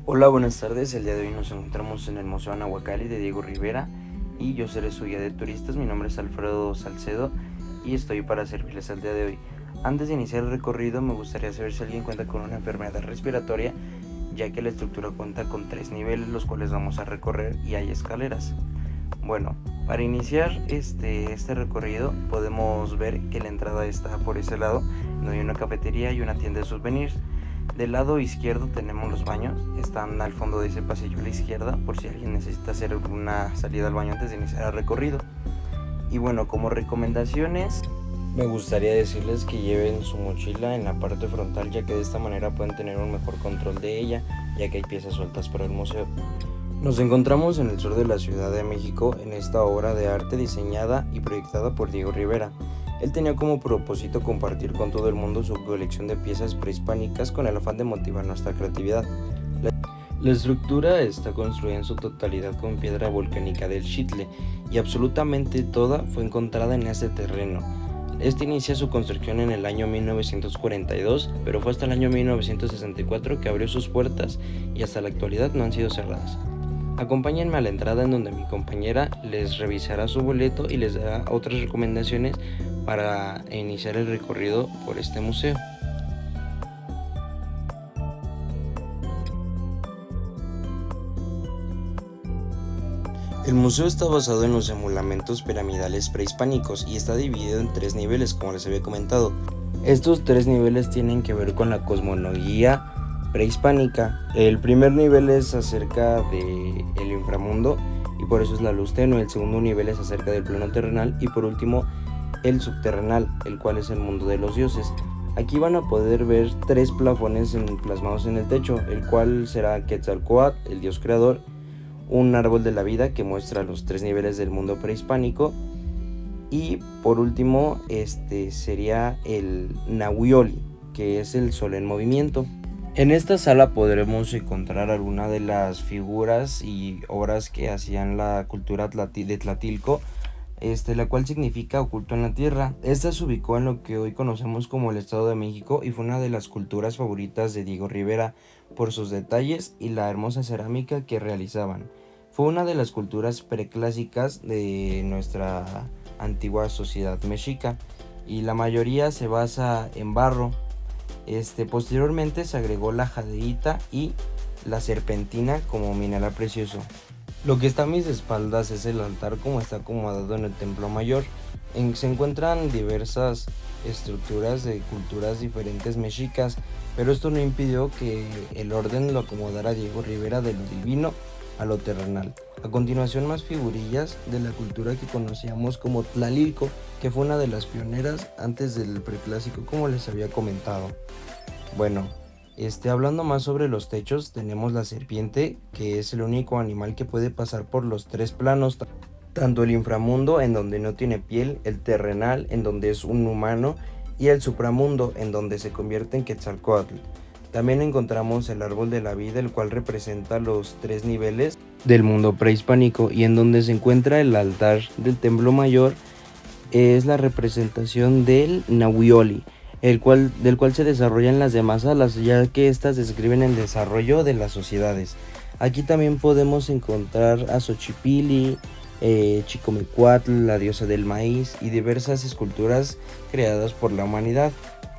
Hola, buenas tardes. El día de hoy nos encontramos en el Museo Anahuacalli de Diego Rivera y yo seré su guía de turistas. Mi nombre es Alfredo Salcedo y estoy para servirles al día de hoy. Antes de iniciar el recorrido me gustaría saber si alguien cuenta con una enfermedad respiratoria, ya que la estructura cuenta con 3 niveles los cuales vamos a recorrer y hay escaleras. Bueno, para iniciar este recorrido podemos ver que la entrada está por ese lado, donde hay una cafetería y una tienda de souvenirs. Del lado izquierdo tenemos los baños, están al fondo de ese pasillo a la izquierda por si alguien necesita hacer alguna salida al baño antes de iniciar el recorrido. Y bueno, como recomendaciones, me gustaría decirles que lleven su mochila en la parte frontal, ya que de esta manera pueden tener un mejor control de ella, ya que hay piezas sueltas para el museo. Nos encontramos en el sur de la Ciudad de México en esta obra de arte diseñada y proyectada por Diego Rivera. Él tenía como propósito compartir con todo el mundo su colección de piezas prehispánicas con el afán de motivar nuestra creatividad. La estructura está construida en su totalidad con piedra volcánica del Xitle y absolutamente toda fue encontrada en ese terreno. Este inicia su construcción en el año 1942, pero fue hasta el año 1964 que abrió sus puertas y hasta la actualidad no han sido cerradas. Acompáñenme a la entrada en donde mi compañera les revisará su boleto y les dará otras recomendaciones para iniciar el recorrido por este museo. El museo está basado en los emulamentos piramidales prehispánicos y está dividido en 3 niveles, como les había comentado. Estos 3 niveles tienen que ver con la cosmología prehispánica. El primer nivel es acerca del inframundo y por eso es la luz tenue. El segundo nivel es acerca del plano terrenal y por último el subterrenal, el cual es el mundo de los dioses. Aquí van a poder ver 3 plafones plasmados en el techo, el cual será Quetzalcóatl, el dios creador, un árbol de la vida que muestra los 3 niveles del mundo prehispánico y por último sería el Nahuioli, que es el sol en movimiento. En esta sala podremos encontrar algunas de las figuras y obras que hacían la cultura de Tlatilco, la cual significa oculto en la tierra. Esta se ubicó en lo que hoy conocemos como el Estado de México y fue una de las culturas favoritas de Diego Rivera por sus detalles y la hermosa cerámica que realizaban. Fue una de las culturas preclásicas de nuestra antigua sociedad mexica y la mayoría se basa en barro. Posteriormente se agregó la jadeíta y la serpentina como mineral precioso. Lo que está a mis espaldas es el altar como está acomodado en el templo mayor. Se encuentran diversas estructuras de culturas diferentes mexicas, pero esto no impidió que el orden lo acomodara Diego Rivera de lo divino a lo terrenal. A continuación, más figurillas de la cultura que conocíamos como Tlalilco, que fue una de las pioneras antes del preclásico, como les había comentado. Bueno, hablando más sobre los techos, tenemos la serpiente, que es el único animal que puede pasar por los 3 planos, tanto el inframundo, en donde no tiene piel, el terrenal, en donde es un humano, y el supramundo, en donde se convierte en Quetzalcóatl. También encontramos el árbol de la vida, el cual representa los 3 niveles del mundo prehispánico, y en donde se encuentra el altar del templo mayor, es la representación del Nahuioli, del cual se desarrollan las demás alas, ya que estas describen el desarrollo de las sociedades. Aquí también podemos encontrar a Xochipilli, Chicomecuatl, la diosa del maíz y diversas esculturas creadas por la humanidad.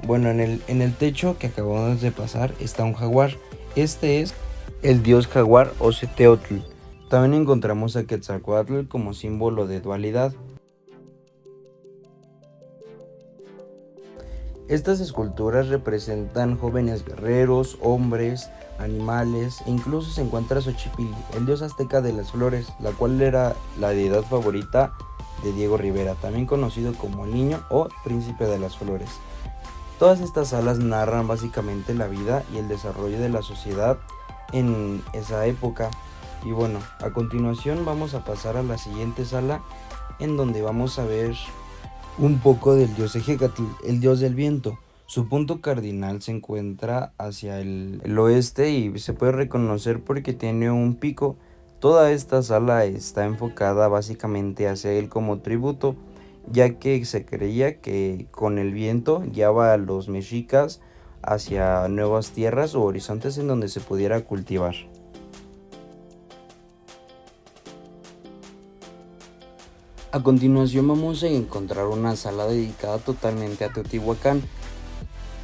Bueno, en el techo que acabamos de pasar está un jaguar. Este es el dios jaguar Oceteotl. También encontramos a Quetzalcóatl como símbolo de dualidad. Estas esculturas representan jóvenes guerreros, hombres, animales e incluso se encuentra Xochipilli, el dios azteca de las flores, la cual era la deidad favorita de Diego Rivera, también conocido como el niño o príncipe de las flores. Todas estas salas narran básicamente la vida y el desarrollo de la sociedad en esa época. Y bueno, a continuación vamos a pasar a la siguiente sala en donde vamos a ver un poco del dios Ejecatl, el dios del viento. Su punto cardinal se encuentra hacia el oeste y se puede reconocer porque tiene un pico. Toda esta sala está enfocada básicamente hacia él como tributo, ya que se creía que con el viento guiaba a los mexicas hacia nuevas tierras o horizontes en donde se pudiera cultivar. A continuación vamos a encontrar una sala dedicada totalmente a Teotihuacán,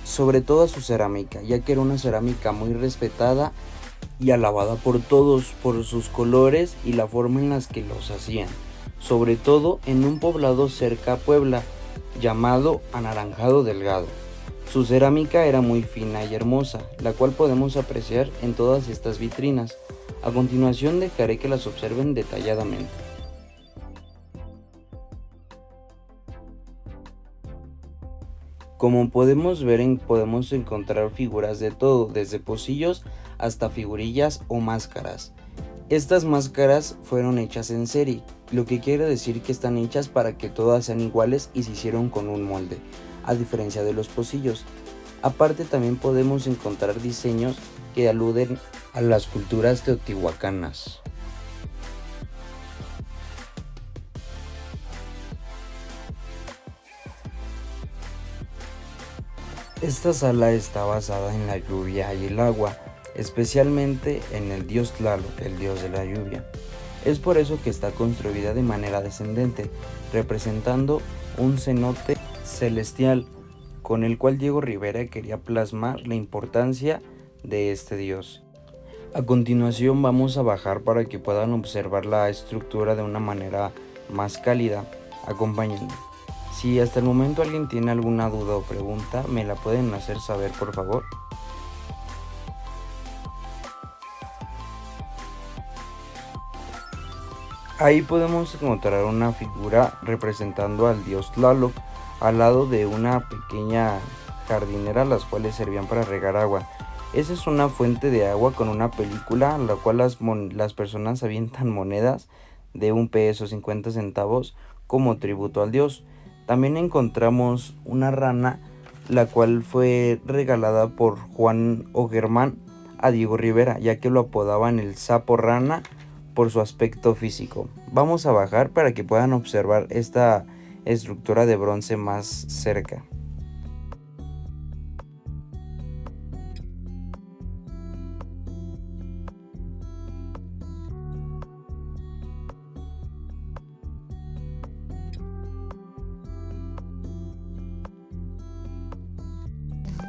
sobre todo a su cerámica, ya que era una cerámica muy respetada y alabada por todos por sus colores y la forma en las que los hacían, sobre todo en un poblado cerca a Puebla llamado Anaranjado Delgado. Su cerámica era muy fina y hermosa, la cual podemos apreciar en todas estas vitrinas. A continuación dejaré que las observen detalladamente. Como podemos ver, podemos encontrar figuras de todo, desde pocillos hasta figurillas o máscaras. Estas máscaras fueron hechas en serie, lo que quiere decir que están hechas para que todas sean iguales y se hicieron con un molde, a diferencia de los pocillos. Aparte también podemos encontrar diseños que aluden a las culturas teotihuacanas. Esta sala está basada en la lluvia y el agua, especialmente en el dios Tlaloc, el dios de la lluvia. Es por eso que está construida de manera descendente, representando un cenote celestial, con el cual Diego Rivera quería plasmar la importancia de este dios. A continuación vamos a bajar para que puedan observar la estructura de una manera más cálida. Acompáñenme. Si hasta el momento alguien tiene alguna duda o pregunta, me la pueden hacer saber, por favor. Ahí podemos encontrar una figura representando al dios Tlaloc al lado de una pequeña jardinera, las cuales servían para regar agua. Esa es una fuente de agua con una película en la cual las personas avientan monedas de 1 peso 50 centavos como tributo al dios. También encontramos una rana, la cual fue regalada por Juan Ogermán a Diego Rivera, ya que lo apodaban el sapo rana por su aspecto físico. Vamos a bajar para que puedan observar esta estructura de bronce más cerca.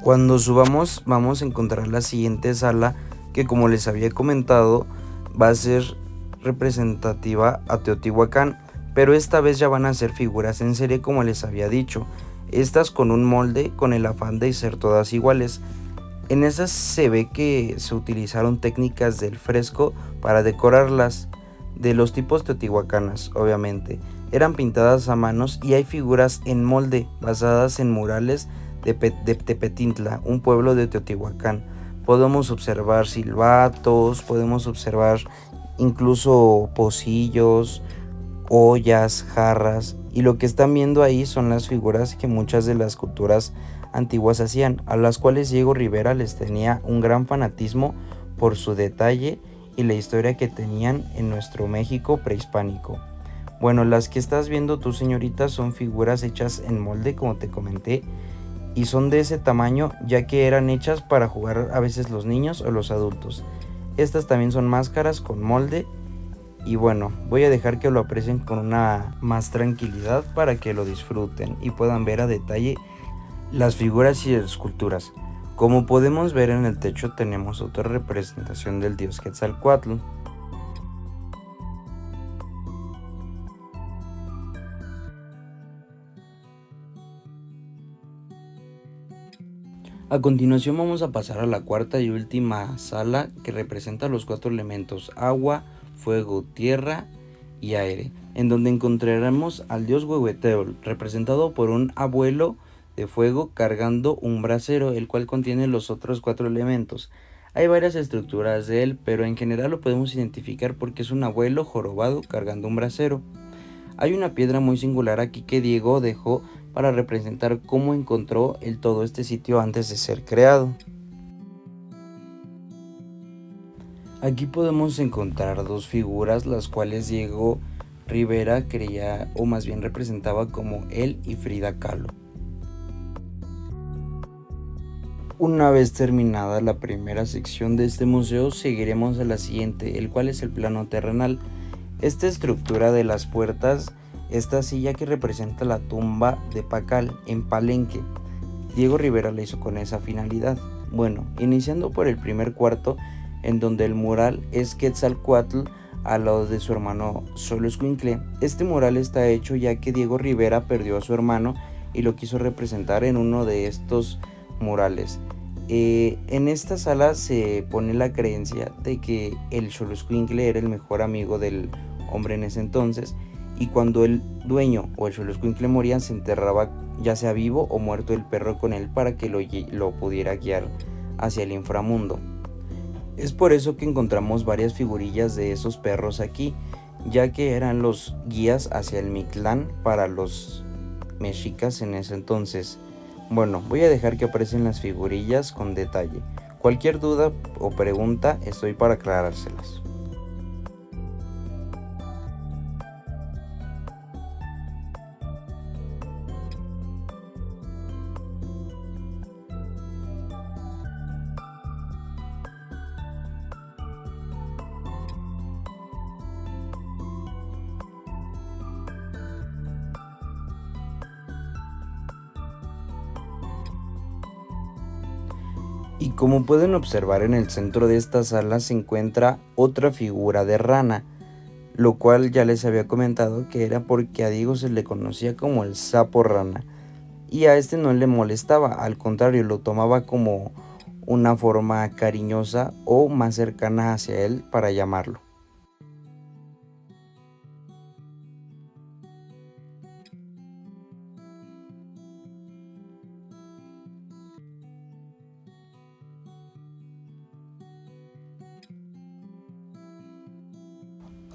Cuando subamos vamos a encontrar la siguiente sala que, como les había comentado, va a ser representativa a Teotihuacán, pero esta vez ya van a ser figuras en serie, como les había dicho, estas con un molde con el afán de ser todas iguales. En esas se ve que se utilizaron técnicas del fresco para decorarlas, de los tipos teotihuacanas, obviamente. Eran pintadas a manos y hay figuras en molde basadas en murales de Tepetintla, un pueblo de Teotihuacán. Podemos observar silbatos, podemos observar incluso pocillos, ollas, jarras, y lo que están viendo ahí son las figuras que muchas de las culturas antiguas hacían, a las cuales Diego Rivera les tenía un gran fanatismo por su detalle y la historia que tenían en nuestro México prehispánico. Bueno, las que estás viendo tú, señorita, son figuras hechas en molde, como te comenté, y son de ese tamaño ya que eran hechas para jugar a veces los niños o los adultos. Estas también son máscaras con molde, y bueno, voy a dejar que lo aprecien con una más tranquilidad para que lo disfruten y puedan ver a detalle las figuras y esculturas. Como podemos ver, en el techo tenemos otra representación del dios Quetzalcóatl. A continuación vamos a pasar a la cuarta y última sala, que representa los 4 elementos: agua, fuego, tierra y aire, en donde encontraremos al dios Huehueteotl, representado por un abuelo de fuego cargando un brasero, el cual contiene los otros 4 elementos. Hay varias estructuras de él, pero en general lo podemos identificar porque es un abuelo jorobado cargando un brasero. Hay una piedra muy singular aquí que Diego dejó para representar cómo encontró todo este sitio antes de ser creado. Aquí podemos encontrar 2 figuras, las cuales Diego Rivera creía, o más bien representaba, como él y Frida Kahlo. Una vez terminada la primera sección de este museo, seguiremos a la siguiente, el cual es el plano terrenal. Esta estructura de las puertas, esta silla que representa la tumba de Pacal en Palenque. Diego Rivera la hizo con esa finalidad. Bueno, iniciando por el primer cuarto, en donde el mural es Quetzalcóatl al lado de su hermano Xoloitzcuintle. Este mural está hecho ya que Diego Rivera perdió a su hermano y lo quiso representar en uno de estos murales. En esta sala se pone la creencia de que el Xoloitzcuintle era el mejor amigo del hombre en ese entonces, y cuando el dueño o el Xoloitzcuintle moría, se enterraba ya sea vivo o muerto el perro con él para que lo pudiera guiar hacia el inframundo. Es por eso que encontramos varias figurillas de esos perros aquí, ya que eran los guías hacia el Mictlán para los mexicas en ese entonces. Bueno, voy a dejar que aparecen las figurillas con detalle. Cualquier duda o pregunta estoy para aclarárselas. Y como pueden observar, en el centro de esta sala se encuentra otra figura de rana, lo cual ya les había comentado que era porque a Diego se le conocía como el sapo rana, y a este no le molestaba, al contrario, lo tomaba como una forma cariñosa o más cercana hacia él para llamarlo.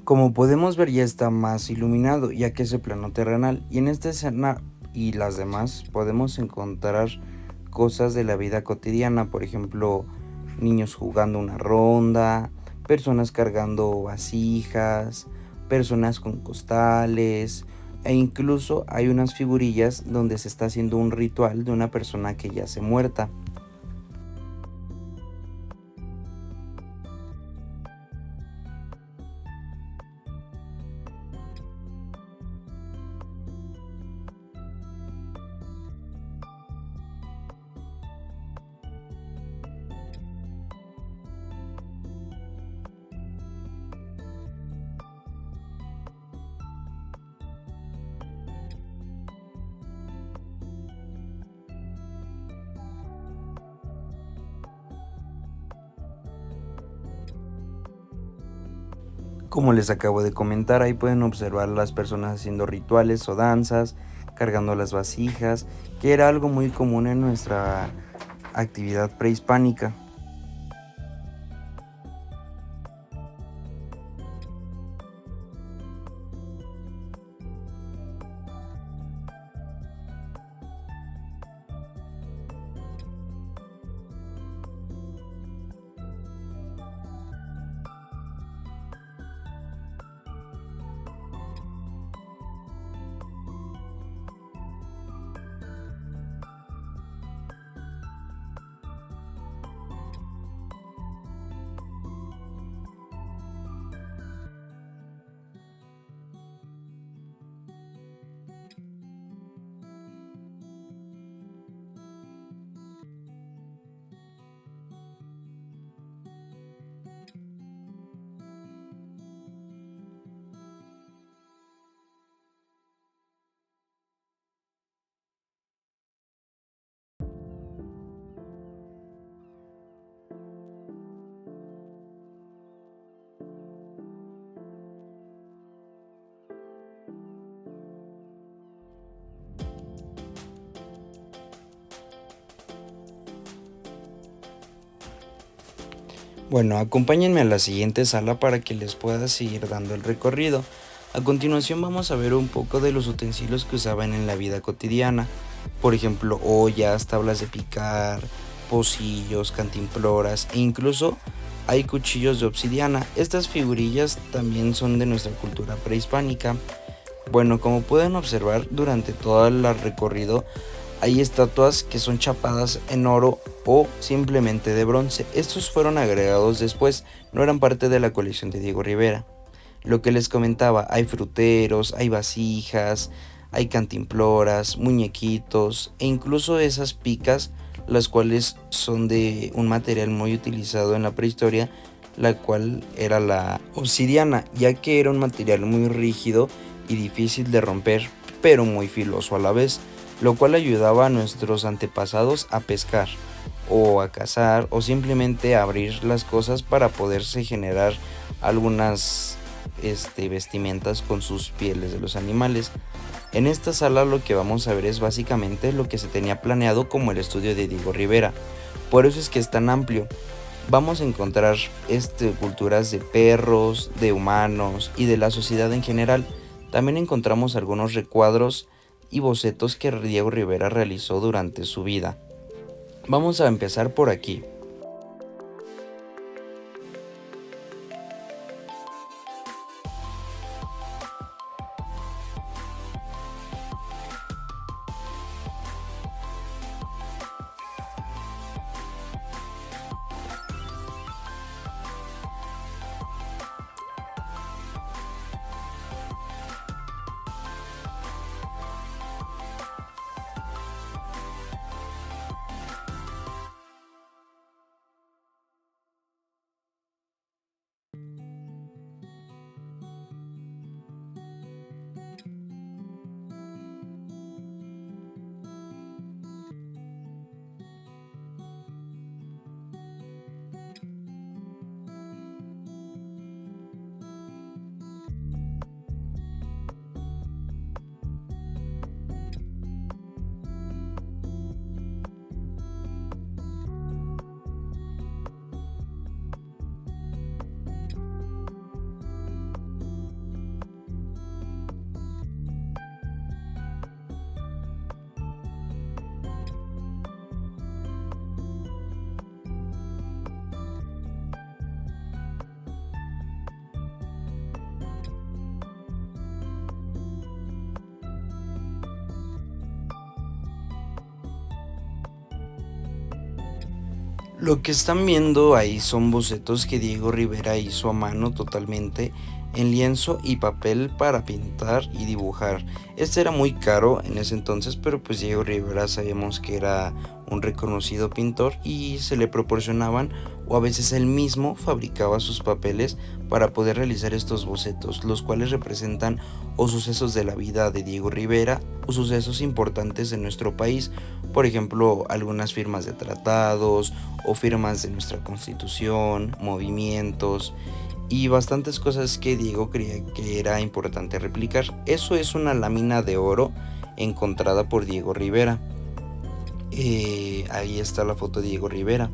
Como podemos ver, ya está más iluminado, ya que es el plano terrenal, y en esta escena y las demás podemos encontrar cosas de la vida cotidiana, por ejemplo, niños jugando una ronda, personas cargando vasijas, personas con costales, e incluso hay unas figurillas donde se está haciendo un ritual de una persona que ya se muerta. Como les acabo de comentar, ahí pueden observar a las personas haciendo rituales o danzas, cargando las vasijas, que era algo muy común en nuestra actividad prehispánica. Bueno, acompáñenme a la siguiente sala para que les pueda seguir dando el recorrido. A continuación vamos a ver un poco de los utensilios que usaban en la vida cotidiana. Por ejemplo, ollas, tablas de picar, pocillos, cantimploras e incluso hay cuchillos de obsidiana. Estas figurillas también son de nuestra cultura prehispánica. Bueno, como pueden observar, durante todo el recorrido Hay estatuas que son chapadas en oro o simplemente de bronce. Estos fueron agregados después, no eran parte de la colección de Diego Rivera. Lo que les comentaba, hay fruteros, hay vasijas, hay cantimploras, muñequitos e incluso esas picas, las cuales son de un material muy utilizado en la prehistoria, la cual era la obsidiana, ya que era un material muy rígido y difícil de romper, pero muy filoso a la vez, lo cual ayudaba a nuestros antepasados a pescar o a cazar o simplemente a abrir las cosas para poderse generar algunas vestimentas con sus pieles de los animales. En esta sala lo que vamos a ver es básicamente lo que se tenía planeado como el estudio de Diego Rivera, por eso es que es tan amplio. Vamos a encontrar culturas de perros, de humanos y de la sociedad en general. También encontramos algunos recuadros y bocetos que Diego Rivera realizó durante su vida. Vamos a empezar por aquí. Lo que están viendo ahí son bocetos que Diego Rivera hizo a mano totalmente en lienzo y papel para pintar y dibujar. Este era muy caro en ese entonces, pero pues Diego Rivera sabemos que era un reconocido pintor y se le proporcionaban o a veces él mismo fabricaba sus papeles para poder realizar estos bocetos, los cuales representan o sucesos de la vida de Diego Rivera o sucesos importantes de nuestro país, por ejemplo algunas firmas de tratados o firmas de nuestra constitución, movimientos y bastantes cosas que Diego creía que era importante replicar. Eso es una lámina de oro encontrada por Diego Rivera. Ahí está la foto de Diego Rivera.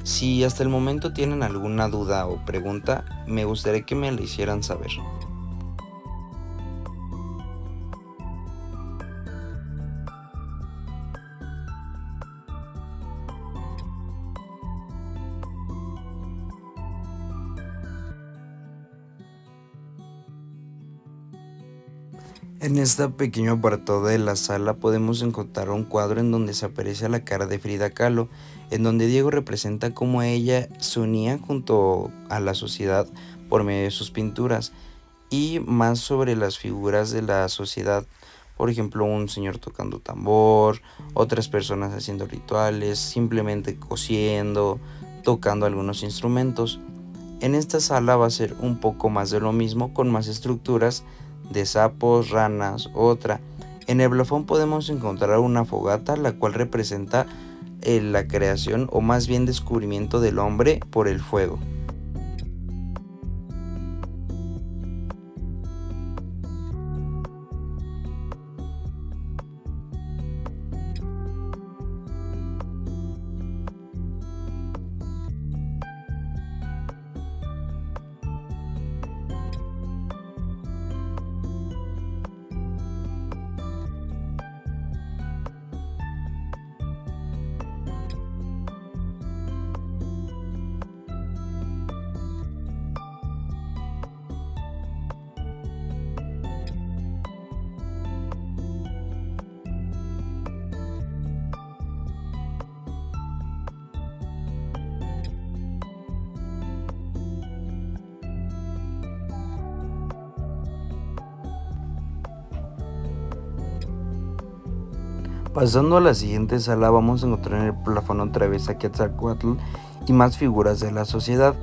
Si hasta el momento tienen alguna duda o pregunta, me gustaría que me la hicieran saber. En este pequeño apartado de la sala podemos encontrar un cuadro en donde se aprecia la cara de Frida Kahlo, en donde Diego representa cómo ella se unía junto a la sociedad por medio de sus pinturas y más sobre las figuras de la sociedad, por ejemplo un señor tocando tambor, otras personas haciendo rituales, simplemente cosiendo, tocando algunos instrumentos. En esta sala va a ser un poco más de lo mismo con más estructuras de sapos, ranas, otra. En el blasón podemos encontrar una fogata, la cual representa la creación o más bien descubrimiento del hombre por el fuego. Pasando a la siguiente sala vamos a encontrar en el plafón otra vez a Quetzalcóatl y más figuras de la sociedad.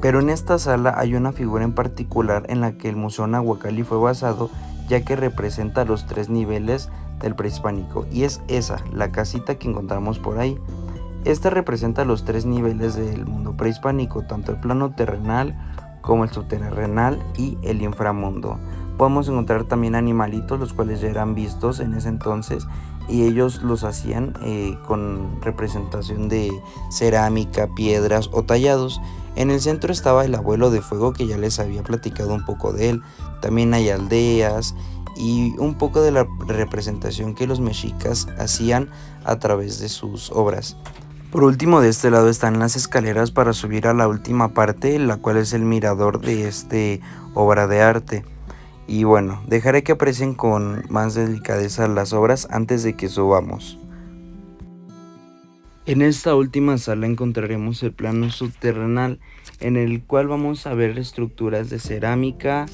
Pero en esta sala hay una figura en particular en la que el Museo Nahuacalli fue basado, ya que representa los 3 niveles del prehispánico, y es esa, la casita que encontramos por ahí. Esta representa los 3 niveles del mundo prehispánico, tanto el plano terrenal como el subterrenal y el inframundo. Podemos encontrar también animalitos, los cuales ya eran vistos en ese entonces, y ellos los hacían con representación de cerámica, piedras o tallados. En el centro estaba el abuelo de fuego, que ya les había platicado un poco de él. También hay aldeas y un poco de la representación que los mexicas hacían a través de sus obras. Por último, de este lado están las escaleras para subir a la última parte, la cual es el mirador de esta obra de arte. Y bueno, dejaré que aprecien con más delicadeza las obras antes de que subamos. En esta última sala encontraremos el plano subterrenal, en el cual vamos a ver estructuras de cerámica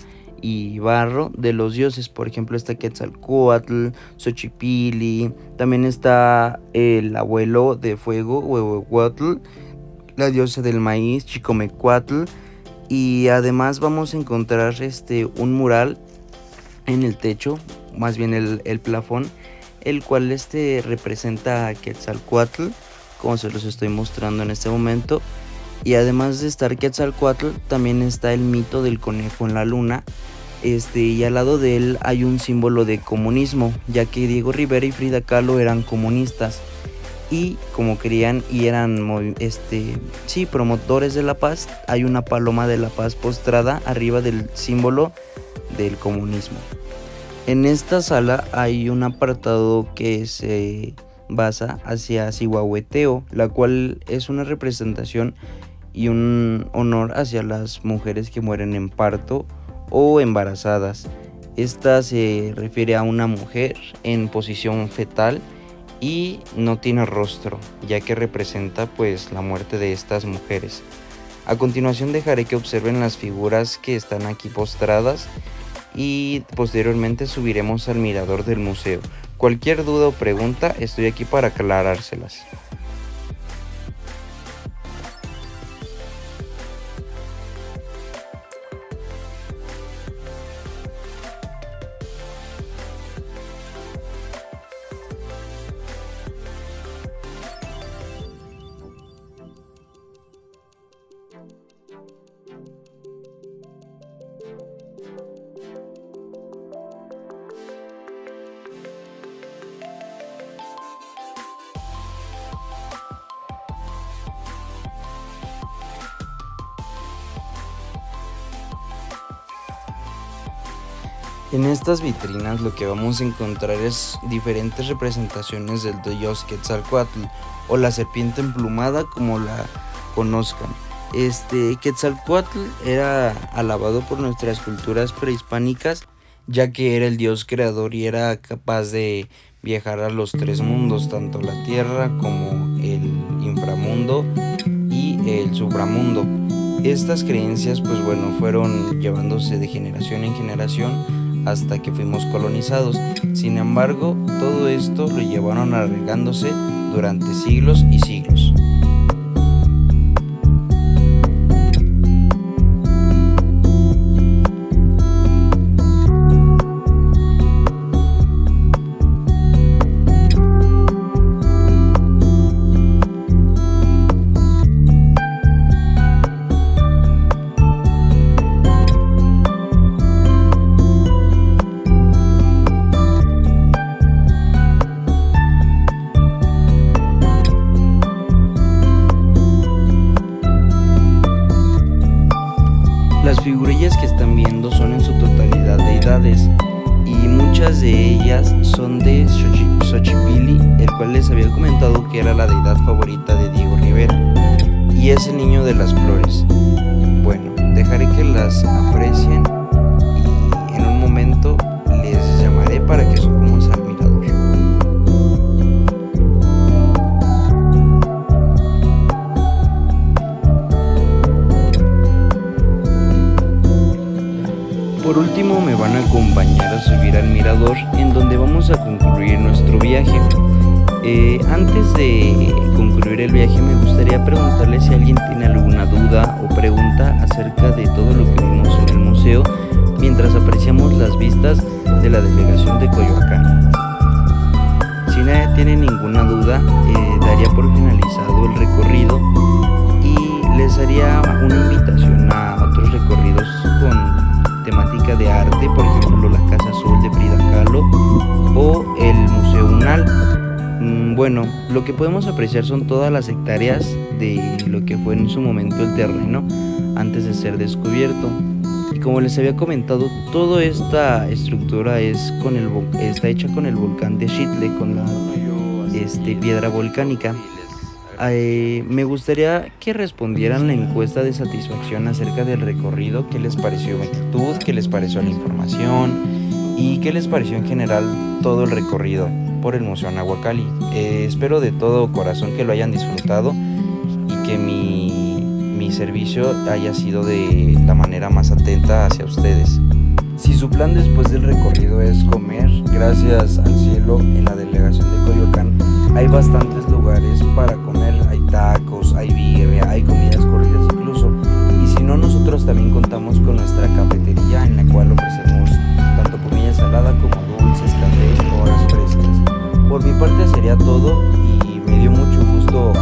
y barro de los dioses. Por ejemplo, está Quetzalcóatl, Xochipilli, también está el abuelo de fuego, Huehuehuetl, la diosa del maíz, Chicomecuatl, y además vamos a encontrar un mural en el techo, más bien el plafón, el cual representa a Quetzalcóatl, como se los estoy mostrando en este momento. Y además de estar Quetzalcóatl, también está el mito del conejo en la luna, y al lado de él hay un símbolo de comunismo, ya que Diego Rivera y Frida Kahlo eran comunistas, y como querían y eran promotores de la paz, hay una paloma de la paz postrada arriba del símbolo del comunismo. En esta sala hay un apartado que se basa hacia Zihuahueteo, la cual es una representación y un honor hacia las mujeres que mueren en parto o embarazadas. Esta se refiere a una mujer en posición fetal y no tiene rostro, ya que representa pues la muerte de estas mujeres. A continuación dejaré que observen las figuras que están aquí postradas y posteriormente subiremos al mirador del museo. Cualquier duda o pregunta, estoy aquí para aclarárselas. En estas vitrinas lo que vamos a encontrar es diferentes representaciones del dios Quetzalcóatl o la serpiente emplumada, como la conozcan. Quetzalcóatl era alabado por nuestras culturas prehispánicas, ya que era el dios creador y era capaz de viajar a los 3 mundos, tanto la tierra como el inframundo y el supramundo. Estas creencias fueron llevándose de generación en generación hasta que fuimos colonizados. Sin embargo, todo esto lo llevaron arraigándose durante siglos y siglos. Las figurillas que están viendo son en su totalidad deidades, y muchas de ellas son de Xochipilli, el cual les había comentado que era la deidad favorita de Diego Rivera, y es el niño de las flores. Bueno, dejaré que las aprecien y en un momento les llamaré para que subamos al mirador. Por último me van a acompañar a subir al mirador, en donde vamos a concluir nuestro viaje. Antes de concluir el viaje me gustaría preguntarle si alguien tiene alguna duda o pregunta acerca de todo lo que vimos en el museo mientras apreciamos las vistas de la delegación de Coyoacán. Si nadie tiene ninguna duda, daría por finalizado el recorrido y les haría una invitación a otros recorridos con temática de arte, por ejemplo la Casa Azul de Frida Kahlo o el Museo Unal. Bueno, lo que podemos apreciar son todas las hectáreas de lo que fue en su momento el terreno antes de ser descubierto. Y como les había comentado, toda esta estructura está hecha con el volcán de Xitle, con la piedra volcánica. Me gustaría que respondieran la encuesta de satisfacción acerca del recorrido, qué les pareció mi actitud, qué les pareció la información y qué les pareció en general todo el recorrido por el Museo Nahuacalli. Espero de todo corazón que lo hayan disfrutado y que mi servicio haya sido de la manera más atenta hacia ustedes. Si su plan después del recorrido es comer, gracias al cielo, en la delegación de Coyoacán hay bastantes lugares para comer. Hay tacos, hay birria, hay comidas corridas incluso. Y si no, nosotros también contamos con nuestra cafetería en la cual ofrecemos tanto comida salada como dulces, cafés o horas frescas. Por mi parte sería todo y me dio mucho gusto